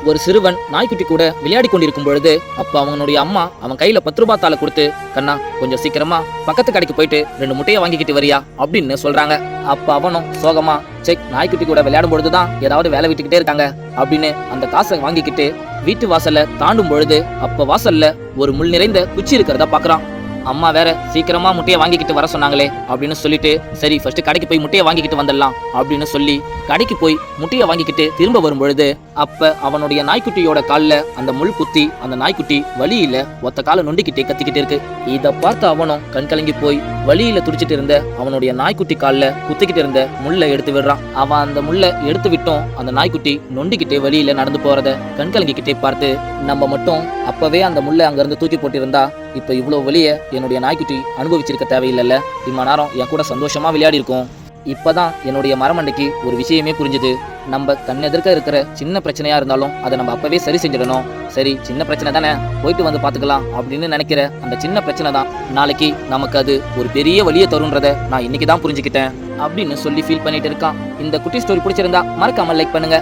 ஒரு சிறுவன் நாய்க்குட்டி கூட விளையாடி கொண்டிருக்கும் பொழுது அப்ப அவனுடைய அம்மா அவன் கையில 10 ரூபாய் தாளை கொடுத்து, கண்ணா கொஞ்சம் சீக்கிரமா பக்கத்து கடைக்கு போயிட்டு 2 முட்டையை வாங்கிக்கிட்டு வரியா அப்படின்னு சொல்றாங்க. அப்ப அவனும் சோகமா, செக் நாய்க்குட்டி கூட விளையாடும் பொழுதுதான் ஏதாவது வேலை விட்டுக்கிட்டே இருக்காங்க அப்படின்னு அந்த காசை வாங்கிக்கிட்டு வீட்டு வாசல்ல தாண்டும் பொழுது அப்ப வாசல்ல ஒரு முள் நிறைந்த குச்சி இருக்கிறதா பாக்குறான். அம்மா வேற சீக்கிரமா முட்டையை வாங்கிக்கிட்டு வர சொன்னாங்களே அப்படின்னு சொல்லிட்டு, சரி ஃபர்ஸ்ட் கடைக்கு போய் முட்டையை வாங்கிக்கிட்டு வந்துடலாம் அப்படின்னு சொல்லி கடைக்கு போய் முட்டையை வாங்கிக்கிட்டு திரும்ப வரும் பொழுது அப்ப அவனுடைய நாய்க்குட்டியோட கால்ல அந்த முள் குத்தி அந்த நாய்க்குட்டி வலியில ஒத்த காலை நொண்டிக்கிட்டே கத்திக்கிட்டு இருக்கு. இத பார்த்து அவனும் கண் கலங்கி போய் வலியில துடிச்சிட்டு இருந்த அவனுடைய நாய்க்குட்டி கால்ல குத்திக்கிட்டு இருந்த முள்ளை எடுத்து விடுறான். அவன் அந்த முள்ளை எடுத்து விட்டும் அந்த நாய்க்குட்டி நொண்டிக்கிட்டே வலியில நடந்து போறத கண் கலங்கிக்கிட்டே பார்த்து, நம்ம மட்டும் அப்பவே அந்த முள்ளை அங்க இருந்து தூக்கி போட்டிருந்தா இப்ப இவ்வளவு வலிய என்னுடைய நாய்க்குட்டி அனுபவிச்சிருக்க தேவையில்லைல்ல, இம்மா நேரம் என் கூட சந்தோஷமா விளையாடி இருக்கும். இப்பதான் என்னுடைய மரமண்டைக்கு ஒரு விஷயமே புரிஞ்சுது. நம்ம கண்ணெதிர்க்க இருக்கிற சின்ன பிரச்சனையா இருந்தாலும் அதை நம்ம அப்பவே சரி செஞ்சிடணும். சரி சின்ன பிரச்சனை தானே, போயிட்டு வந்து பாத்துக்கலாம் அப்படின்னு நினைக்கிற அந்த சின்ன பிரச்சனை தான் நாளைக்கு நமக்கு அது ஒரு பெரிய வலியை தருன்றத நான் இன்னைக்கு தான் புரிஞ்சுக்கிட்டேன் அப்படின்னு சொல்லி ஃபீல் பண்ணிட்டு இருக்கான். இந்த குட்டி ஸ்டோரி பிடிச்சிருந்தா மறக்காம லைக் பண்ணுங்க.